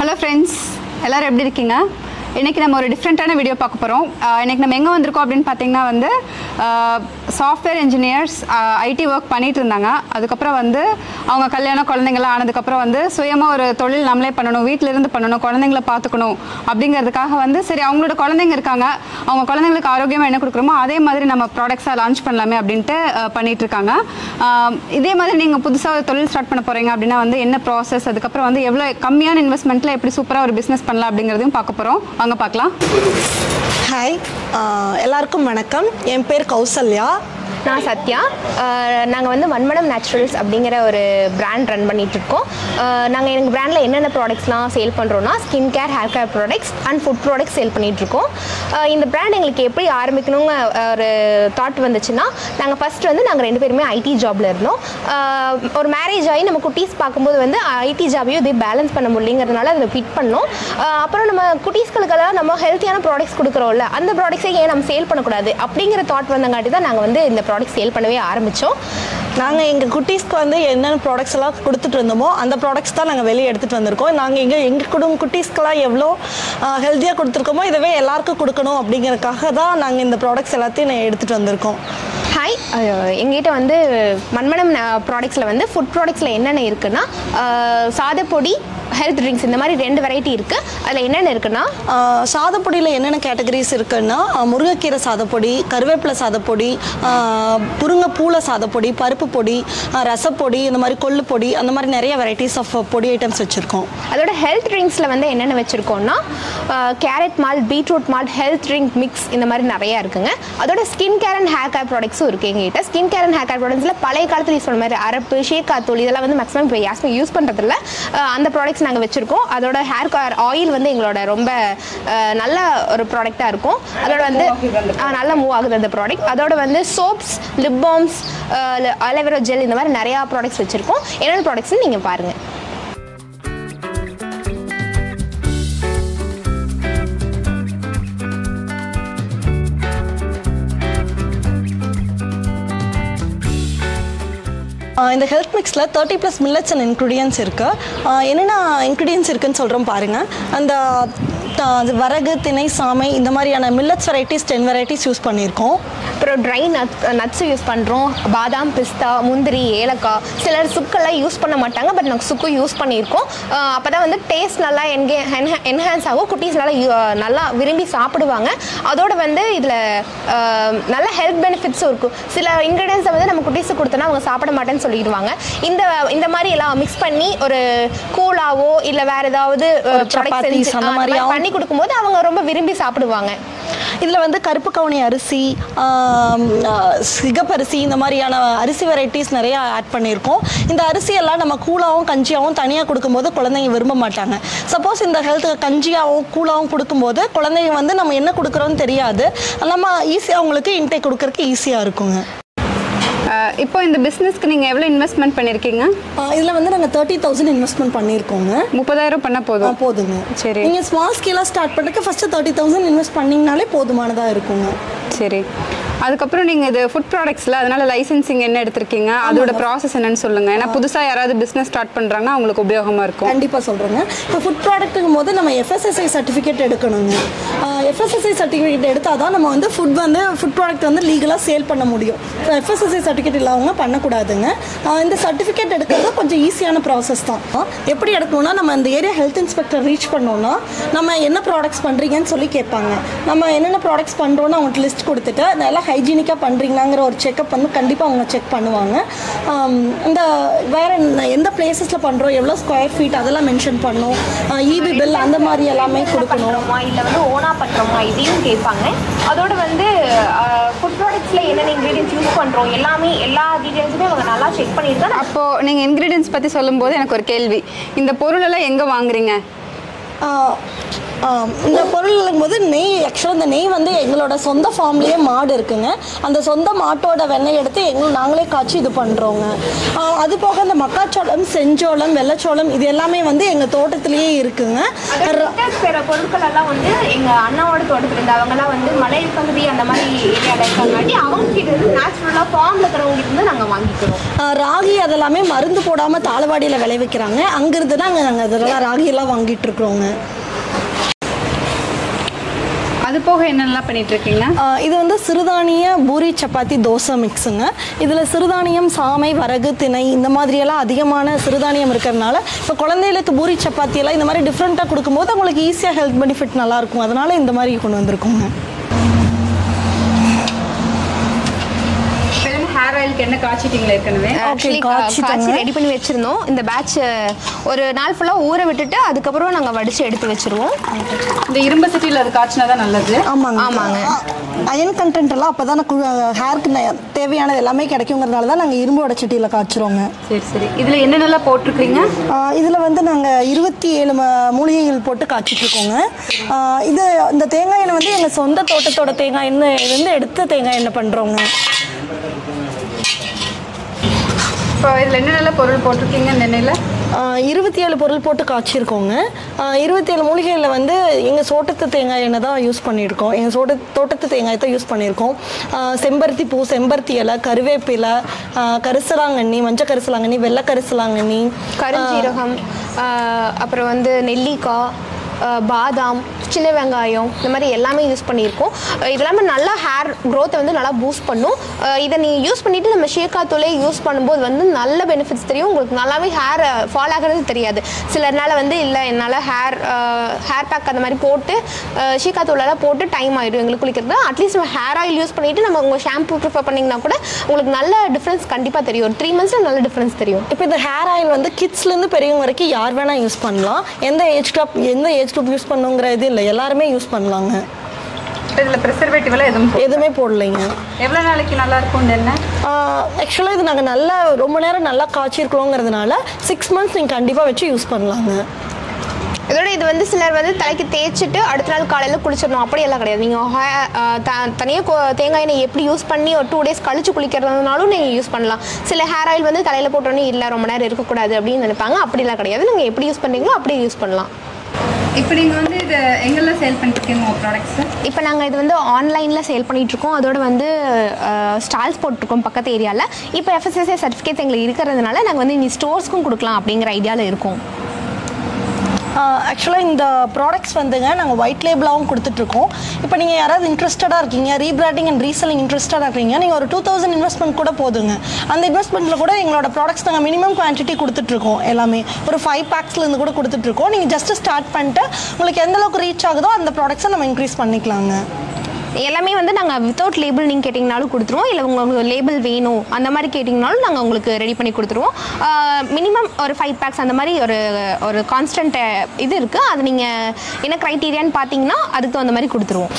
Hello friends, எல்லாரும் எப்படி இருக்கீங்க? இன்னைக்கு நம்ம ஒரு டிஃபரண்டான வீடியோ பார்க்க போறோம். இன்னைக்கு நம்ம எங்க வந்திருக்கோம் அப்படினு பாத்தீங்கன்னா வந்து சாஃப்ட்வேர் இன்ஜினியர்ஸ் ஐடி வர்க் பண்ணிட்டு இருந்தாங்க. அதுக்கு அப்புறம் வந்து அவங்க கல்யாணம் குழந்தைகள் ஆனதுக்கு அப்புறம் வந்து சுயமா ஒரு தொழில் நம்மளே பண்ணனும், வீட்ல இருந்து பண்ணனும், குழந்தைகளை பாத்துக்கணும் அப்படிங்கிறதுக்காக வந்து சரி அவங்களோட குழந்தைங்க இருக்காங்க. அவங்க குழந்தைகளுக்கு ஆரோக்கியமா என்ன கொடுக்கறோமோ அதே மாதிரி நம்ம ப்ராடக்ட்ஸா லான்ச் பண்ணலாமே அப்படினு பண்ணிட்டு இருக்காங்க. இதே மாதிரி நீங்க புதுசா ஒரு தொழில் ஸ்டார்ட் பண்ண போறீங்க அப்படினா வந்து என்ன process, அதுக்கு அப்புறம் வந்து எவ்வளவு கம்மியான இன்வெஸ்ட்மென்ட்ல எப்படி சூப்பரா ஒரு பிசினஸ் பண்ணலாம் அப்படிங்கறதையும் பார்க்க போறோம். வாங்க பார்க்கலாம். ஹாய், எல்லாருக்கும் வணக்கம். என் பேர் கௌசல்யா. நான் சத்யா. நாங்கள் வந்து வன்மனம் நேச்சுரல்ஸ் அப்படிங்கிற ஒரு பிராண்ட் ரன் பண்ணிகிட்ருக்கோம். நாங்கள் எங்கள் பிராண்டில் என்னென்ன ப்ராடக்ட்ஸ்லாம் சேல் பண்ணுறோன்னா skin care, hair care products and food products sale பண்ணிகிட்ருக்கோம். இந்த பிராண்ட் எங்களுக்கு எப்படி ஆரம்பிக்கணுங்க ஒரு தாட் வந்துச்சுன்னா, நாங்கள் ஃபஸ்ட்டு வந்து நாங்கள் 2 பேருமே ஐடி ஜாபில் இருந்தோம். ஒரு மேரேஜ் ஆகி நம்ம குட்டீஸ் பார்க்கும்போது வந்து ஐடி ஜாபையும் இதே பேலன்ஸ் பண்ண முடியலைங்கிறதுனால அதை ஃபிட் பண்ணோம். அப்புறம் நம்ம குட்டீஸ்களுக்கெல்லாம் நம்ம ஹெல்த்தியான ப்ராடக்ட்ஸ் கொடுக்குறோம்ல, அந்த ப்ராடக்ட்ஸை ஏன் நம்ம சேல் பண்ணக்கூடாது அப்படிங்கிற தாட் வந்தங்காட்டி தான் நாங்கள் வந்து இந்த ப்ராடக்ட் சேல் பண்ணவே ஆரம்பித்தோம். நாங்கள் எங்கள் குட்டீஸ்க்கு வந்து என்னென்ன ப்ராடக்ட்ஸ் எல்லாம் கொடுத்துட்டு இருந்தோமோ அந்த ப்ராடக்ட்ஸ் தான் நாங்கள் வெளியே எடுத்துகிட்டு வந்திருக்கோம். நாங்கள் எங்கள் குட்டீஸ்க்கெல்லாம் எவ்வளோ ஹெல்த்தியாக கொடுத்துருக்கோமோ இதுவே எல்லாருக்கும் கொடுக்கணும் அப்படிங்கிறதுக்காக தான் நாங்கள் இந்த ப்ராடக்ட்ஸ் எல்லாத்தையும் எடுத்துகிட்டு வந்திருக்கோம். ஹாய், எங்ககிட்ட வந்து மண்மனம் ப்ராடக்ட்ஸில் வந்து ஃபுட் ப்ராடக்ட்ஸில் என்னென்ன இருக்குன்னா சாதப்பொடி, ஹெல்த் ட்ரிங்க்ஸ், இந்த மாதிரி 2 வெரைட்டி இருக்குது. அதில் என்னென்ன இருக்குன்னா சாதப்பொடியில் என்னென்ன கேட்டகரிஸ் இருக்குன்னா முருங்கைக்கீரை சாதப்பொடி, கருவேப்பிலை சாதப்பொடி, முருங்கைப்பூளை சாதப்பொடி, பருப்பு பொடி, ரசப்பொடி, இந்த மாதிரி கொள்ளு பொடி, அந்த மாதிரி நிறைய வெரைட்டிஸ் ஆஃப் பொடி ஐட்டம்ஸ் வச்சுருக்கோம். அதோட ஹெல்த் ட்ரிங்க்ஸில் வந்து என்னென்ன வச்சுருக்கோன்னா carrot malt, beetroot malt, health drink mix, இந்த மாதிரி நிறையா இருக்குங்க. அதோட skin care and hair care ப்ராடக்ட்ஸும் இருக்குது எங்ககிட்ட. Skin care and hair care ப்ராடக்ட்ஸில் பழைய காலத்தில் யூஸ் பண்ண மாதிரி அரப்பு, ஷேக்காத்தூள் இதெல்லாம் வந்து மேக்ஸிமம் இப்போ யாருமே யூஸ் பண்ணுறதில்ல. அந்த ப்ராடக்ட்ஸ் நாங்கள் வச்சுருக்கோம். அதோட ஹேர் கேர் ஆயில் வந்து எங்களோட ரொம்ப நல்ல ஒரு ப்ராடக்டாக இருக்கும். அதோட வந்து நல்லா மூவ் ஆகுது அந்த ப்ராடக்ட். அதோட வந்து soaps, lip palms, aloe vera gel, இந்த மாதிரி நிறையா ப்ராடக்ட்ஸ் வச்சுருக்கோம். என்னென்ன ப்ராடக்ட்ஸ்னு நீங்கள் பாருங்கள். இந்த ஹெல்த் மிக்ஸில் 30+ மில்லட்ஸ் அண்ட் இன்க்ரீடியன்ஸ் இருக்குது. என்னென்ன இன்க்ரீடியன்ஸ் இருக்குதுன்னு சொல்கிறோம் பாருங்கள். அந்த வரகு, திணை, சாமை, இந்த மாதிரியான மில்லட்ஸ் வெரைட்டிஸ் 10 வெரைட்டிஸ் யூஸ் பண்ணியிருக்கோம். அப்புறம் ட்ரை நட்ஸ் யூஸ் பண்ணுறோம். பாதாம், பிஸ்தா, முந்திரி, ஏலக்காய். சிலர் சுக்கெல்லாம் யூஸ் பண்ண மாட்டாங்க, பட் நாங்கள் சுக்கு யூஸ் பண்ணியிருக்கோம். அப்போ தான் வந்து டேஸ்ட் நல்லா என்ஹான்ஸ் ஆகும். குட்டீஸ் நல்லா விரும்பி சாப்பிடுவாங்க. அதோட வந்து இதில் நல்ல ஹெல்த் பெனிஃபிட்ஸும் இருக்கும். சில இன்க்ரீடியன்ஸை வந்து நம்ம குட்டீஸுக்கு கொடுத்தோன்னா அவங்க சாப்பிட மாட்டேன்னு சொல்லிடுவாங்க. இந்த மாதிரி எல்லாம் மிக்ஸ் பண்ணி ஒரு கூழாவோ இல்லை வேறு ஏதாவது பண்ணி கொடுக்கும்போது அவங்க ரொம்ப விரும்பி சாப்பிடுவாங்க. இதில் வந்து கருப்பு கவுனி அரிசி, சிகப்பரிசி, இந்த மாதிரியான அரிசி வெரைட்டிஸ் நிறையா ஆட் பண்ணியிருக்கோம். இந்த அரிசியெல்லாம் நம்ம கூழாவும் கஞ்சியாகவும் தனியாக கொடுக்கும்போது குழந்தைங்க விரும்ப மாட்டாங்க. சப்போஸ் இந்த ஹெல்த் கஞ்சியாகவும் கூழாவும் கொடுக்கும்போது குழந்தைங்க வந்து நம்ம என்ன கொடுக்குறோன்னு தெரியாது. நம்ம ஈஸியாக அவங்களுக்கு இன்டேக் கொடுக்கறதுக்கு ஈஸியாக இருக்குங்க. இப்போ இந்த பிசினஸ்க்கு நீங்க எவ்வளவு இன்வெஸ்ட்மென்ட் பண்ணிருக்கீங்க? இதுல வந்து நாங்க 30,000 இன்வெஸ்ட்மென்ட் பண்ணிருக்கோங்க. 30,000 பண்ண போதுங்க. சரி, நீங்க ஸ்மால் ஸ்கேலா ஸ்டார்ட் பண்றதுக்கு ஃபர்ஸ்ட் 30,000 இன்வெஸ்ட் பண்ணீங்கனாலே போதுமானதா இருக்குங்க. சரி, அதுக்கப்புறம் நீங்கள் இது ஃபுட் ப்ராடக்ட்ஸில் அதனால லைசன்சிங் என்ன எடுத்திருக்கீங்க, அதோட ப்ராசஸ் என்னன்னு சொல்லுங்கள். ஏன்னா புதுசாக யாராவது பிஸ்னஸ் ஸ்டார்ட் பண்ணுறாங்கன்னா அவங்களுக்கு உபயோகமாக இருக்கும். கண்டிப்பாக சொல்கிறேங்க. இப்போ ஃபுட் ப்ராடக்ட்டுக்கும் போது நம்ம FSSAI சர்டிஃபிகேட் எடுக்கணுங்க. FSSAI சர்டிஃபிகேட் எடுத்தால் தான் நம்ம வந்து ஃபுட் ப்ராடக்ட் வந்து லீகலாக சேல் பண்ண முடியும். FSSAI சர்டிஃபிகேட் இல்லாதவங்க பண்ணக்கூடாதுங்க. இந்த சர்டிஃபிகேட் எடுக்கிறது கொஞ்சம் ஈஸியான ப்ராசஸ் தான். எப்படி எடுக்கணும்னா, நம்ம இந்த ஏரியா ஹெல்த் இன்ஸ்பெக்டர் ரீச் பண்ணோன்னா நம்ம என்ன ப்ராடக்ட்ஸ் பண்ணுறீங்கன்னு சொல்லி கேட்பாங்க. நம்ம என்னென்ன ப்ராடக்ட்ஸ் பண்ணுறோன்னு அவங்களுக்கு லிஸ்ட் கொடுத்துட்டு நல்லா ஹைஜீனிக்காக பண்ணுறீங்களாங்கிற ஒரு செக்அப் வந்து கண்டிப்பாக அவங்க செக் பண்ணுவாங்க. இந்த வேறு எந்த பிளேசஸில் பண்ணுறோம், எவ்வளோ ஸ்கொயர் ஃபீட், அதெல்லாம் மென்ஷன் பண்ணணும். EB பில் அந்த மாதிரி எல்லாமே கொடுக்கணும். இல்லை வந்து ஓனா பண்ணுறோமா இதையும் கேட்பாங்க. அதோட வந்து ஃபுட் ப்ராடக்ட்ஸில் என்னென்ன இன்க்ரீடியன்ஸ் யூஸ் பண்ணுறோம் எல்லா டீட்டெயில்ஸுமே அவங்க நல்லா செக் பண்ணியிருக்காங்க. அப்போது நீங்கள் இன்க்ரீடியன்ஸ் பற்றி சொல்லும்போது எனக்கு ஒரு கேள்வி, இந்த பொருளெல்லாம் எங்கே வாங்குறீங்க? இந்த பொருள் போது நெய் ஆக்சுவலாக இந்த நெய் வந்து எங்களோட சொந்த ஃபார்ம்லேயே மாடு இருக்குங்க. அந்த சொந்த மாட்டோட வெண்ணெய் எடுத்து நாங்களே காய்ச்சி இது பண்ணுறோங்க. அது போக இந்த மக்காச்சோளம், செஞ்சோளம், வெள்ளைச்சோளம் இது எல்லாமே வந்து எங்கள் தோட்டத்திலேயே இருக்குங்க. பொருட்கள் எல்லாம் வந்து எங்கள் அண்ணாவோட தோட்டத்தில் இருந்து அவங்கெல்லாம் வந்து மலை பகுதி அந்த மாதிரி ஏரியாவில் இருக்காங்காட்டி அவங்க கிட்ட இருந்து நேச்சுரலாக ஃபார்மில் இருக்கிறவங்க இருந்து நாங்கள் வாங்கிக்கிறோம். ராகி அதெல்லாமே மருந்து போடாமல் தாளவாடியில் விளைவிக்கிறாங்க. அங்கிருந்து தான் நாங்கள் அதெல்லாம் ராகியெல்லாம் வாங்கிட்டு இருக்கிறோங்க. அது போக என்னெல்லாம் பண்ணிட்டு இருக்கீங்க? இது வந்து சிறுதானிய பூரி சப்பாத்தி தோசை மிக்ஸுங்க. இதில் சிறுதானியம், சாமை, வரகு, திணை இந்த மாதிரியெல்லாம் அதிகமான சிறுதானியம் இருக்கிறதுனால இப்போ குழந்தைகளுக்கு பூரி சப்பாத்தியெல்லாம் இந்த மாதிரி டிஃப்ரெண்ட்டாக கொடுக்கும்போது அவங்களுக்கு ஈஸியாக ஹெல்த் பெனிஃபிட் நல்லாயிருக்கும். அதனால் இந்த மாதிரி கொண்டு வந்திருக்கோங்க. ஹேர் ஆயிலுக்கு என்ன காய்ச்சிட்டீங்களா ஏற்கனவே? காய்ச்சி ரெடி பண்ணி வச்சிருந்தோம். இந்த பேட்ச் ஒரு நாள் ஃபுல்லாக ஊற விட்டுட்டு அதுக்கப்புறம் நாங்கள் வடித்து எடுத்து வச்சிருவோம். இந்த இரும்பு சட்டியில் அது காய்ச்சினா தான் நல்லது. ஆமாங்க. அயன் கண்டென்ட் எல்லாம் அப்போ தான் ஹேருக்கு தேவையானது எல்லாமே கிடைக்குங்கிறதுனால தான் நாங்கள் இரும்பு வடச்சட்டியில் காய்ச்சிரோங்க. சரி. இதில் என்னென்னலாம் போட்டிருக்கீங்க? இதில் வந்து நாங்கள் 27 மூலிகைகள் போட்டு காய்ச்சிட்ருக்கோங்க. இந்த தேங்காய் எண்ணெய் வந்து எங்கள் சொந்த தோட்டத்தோட தேங்காய் எண்ணெய் எடுத்து தேங்காய் எண்ணெய் பண்ணுறோங்க. இப்போ இதில் என்னென்னலாம் பொருள் போட்டிருக்கீங்க இந்த எண்ணெயில்? 27 பொருள் போட்டு காய்ச்சிருக்கோங்க. 27 மூலிகைகளில் வந்து எங்கள் தோட்டத்து தேங்காய் எண்ணெய் தான் யூஸ் பண்ணியிருக்கோம். எங்கள் தோட்டத்து தேங்காய் தான் யூஸ் பண்ணியிருக்கோம். செம்பருத்தி பூ, செம்பருத்தி இலை, கருவேப்பிலை, கரிசலாங்கண்ணி, மஞ்சள் கரிசலாங்கண்ணி, வெள்ளை கரிசலாங்கண்ணி, கருஞ்சீரகம், அப்புறம் வந்து நெல்லிக்காய், பாதாம், சின்ன வெங்காயம் இந்த மாதிரி எல்லாமே யூஸ் பண்ணியிருக்கோம். இதெல்லாமே நல்லா ஹேர் க்ரோத்தை வந்து நல்லா பூஸ்ட் பண்ணும். இதை நீங்கள் யூஸ் பண்ணிவிட்டு நம்ம ஷீக்காத்தூளே யூஸ் பண்ணும்போது வந்து நல்ல பெனிஃபிட்ஸ் தெரியும். உங்களுக்கு நல்லாவே ஹேர் ஃபால் ஆகிறது தெரியாது. சிலர்னால வந்து இல்லை என்னால் ஹேர் பேக் அந்த மாதிரி போட்டு ஷீக்காத்தூளெல்லாம் போட்டு டைம் ஆகிடும் எங்களுக்கு குளிக்கிறது. அட்லீஸ்ட் நம்ம ஹேர் ஆயில் யூஸ் பண்ணிவிட்டு நம்ம உங்கள் ஷாம்பு ப்ரிஃபர் பண்ணிங்கன்னா கூட உங்களுக்கு நல்ல டிஃப்ரென்ஸ் கண்டிப்பாக தெரியும். ஒரு 3 months நல்ல டிஃப்ரென்ஸ் தெரியும். இப்போ இந்த ஹேர் ஆயில் வந்து கிட்ஸ்லேருந்து பெரியவங்க வரைக்கும் யார் வேணால் யூஸ் பண்ணலாம். எந்த ஏஜ் குரூப் யூஸ் பண்ணுங்கிற இது இல்லை, எல்லாருமே யூஸ் பண்ணலாங்க. இதில் ப்ரிசர்வேட்டிவ்லாம் எதுவுமே போடலைங்க. எவ்வளோ நாளைக்கு நல்லா இருக்கும் என்ன? ஆக்சுவலாக இது நாங்கள் ரொம்ப நேரம் நல்லா காய்ச்சிருக்கிறோங்கிறதுனால 6 months நீங்கள் கண்டிப்பாக வச்சு யூஸ் பண்ணலாங்க. இதோட இது வந்து சிலர் வந்து தலைக்கு தேய்ச்சிட்டு அடுத்த நாள் காலையில் குளிச்சிடணும் அப்படியெல்லாம் கிடையாது. நீங்கள் தனியாக தேங்காய் எண்ணெய் எப்படி யூஸ் பண்ணி ஒரு 2 days கழிச்சு குளிக்கிறதுனாலும் நீங்கள் யூஸ் பண்ணலாம். சில ஹேர் ஆயில் வந்து தலையில் போட்டோன்னே இல்லை ரொம்ப நேரம் இருக்கக்கூடாது அப்படின்னு நினைப்பாங்க. அப்படிலாம் கிடையாது. நீங்கள் எப்படி யூஸ் பண்ணுறீங்களோ அப்படியே யூஸ் பண்ணலாம். இப்போ நீங்கள் வந்து இது எங்கெல்லாம் சேல் பண்ணிட்டுருக்கீங்க உங்கள் ப்ராடக்ட்ஸு? இப்போ நாங்கள் இது வந்து ஆன்லைனில் சேல் பண்ணிகிட்ருக்கோம். அதோட வந்து ஸ்டால்ஸ் போட்டிருக்கோம் பக்கத்து ஏரியாவில். இப்போ FSSAI சர்டிஃபிகேட்ஸ் எங்களுக்கு இருக்கிறதுனால நாங்கள் வந்து இனி ஸ்டோர்ஸ்க்கும் கொடுக்கலாம் அப்படிங்கிற ஐடியாவில் இருக்கோம். ஆக்சுவலாக இந்த ப்ராடக்ட்ஸ் வந்துங்க நாங்கள் ஒயிட் லேபிளாகவும் கொடுத்துட்ருக்கோம். இப்போ நீங்கள் யாராவது இன்ட்ரெஸ்டடாக இருக்கீங்க, ரீபிராண்டிங் அண்ட் ரீசெல்லிங் இன்ட்ரெஸ்டடாக இருக்கீங்க, நீங்கள் ஒரு 2000 இன்வெஸ்ட்மெண்ட் கூட போதுங்க. அந்த இன்வெஸ்ட்மெண்ட்டில் கூட எங்களோட ப்ராடக்ட்ஸ் நாங்கள் மினிமம் குவான்டிட்டி கொடுத்துட்ருக்கோம். எல்லாமே ஒரு 5 packsலேருந்து கூட கொடுத்துட்ருக்கோம். நீங்கள் ஜஸ்ட்டு ஸ்டார்ட் பண்ணிட்டு உங்களுக்கு எந்தளவுக்கு ரீச் ஆகுதோ அந்த ப்ராடக்ட்ஸை நம்ம இன்க்ரீஸ் பண்ணிக்கலாங்க. எல்லாமே வந்து நாங்கள் வித்தவுட் லேபிள் நீங்கள் கேட்டிங்கனாலும் கொடுத்துருவோம். இல்லை உங்களுக்கு லேபிள் வேணும் அந்த மாதிரி கேட்டிங்கனாலும் நாங்கள் உங்களுக்கு ரெடி பண்ணி கொடுத்துருவோம். மினிமம் ஒரு 5 packs அந்த மாதிரி ஒரு கான்ஸ்டன்ட் இது இருக்குது. அது நீங்கள் என்ன க்ரைட்டீரியான்னு பார்த்தீங்கன்னா அதுக்கு அந்த மாதிரி கொடுத்துருவோம்.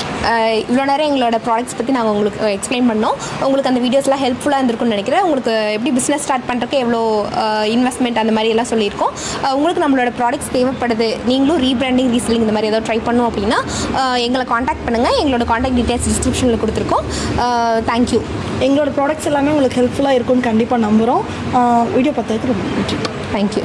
இவ்வளோ நேரம் எங்களோட ப்ராடக்ட்ஸ் பற்றி நாங்கள் உங்களுக்கு எக்ஸ்பிளைன் பண்ணோம். உங்களுக்கு அந்த வீடியோஸ்லாம் ஹெல்ப்ஃபுல்லாக இருந்திருக்குன்னு நினைக்கிறேன். உங்களுக்கு எப்படி பிஸ்னஸ் ஸ்டார்ட் பண்ணுறதுக்கு எவ்வளோ இன்வெஸ்ட்மெண்ட் அந்த மாதிரி எல்லாம் சொல்லியிருக்கோம். உங்களுக்கு நம்மளோட ப்ராடக்ட்ஸ் தேவைப்படுது, நீங்களும் ரீபிராண்டிங் ரீசெல்லிங் இந்த மாதிரி ஏதோ ட்ரை பண்ணோம் அப்படின்னா எங்களை காண்டாக்ட் பண்ணுங்கள். எங்களோட காண்டாக்ட் டீடைல்ஸ் டிஸ்கிரிப்ஷனில் கொடுத்துருக்கோம். தேங்க்யூ. எங்களோட ப்ராடக்ட்ஸ் எல்லாமே உங்களுக்கு ஹெல்ப்ஃபுல்லாக இருக்கும்னு கண்டிப்பாக நம்புகிறோம். வீடியோ பார்த்ததுக்கு ரொம்ப நன்றி. தேங்க்யூ.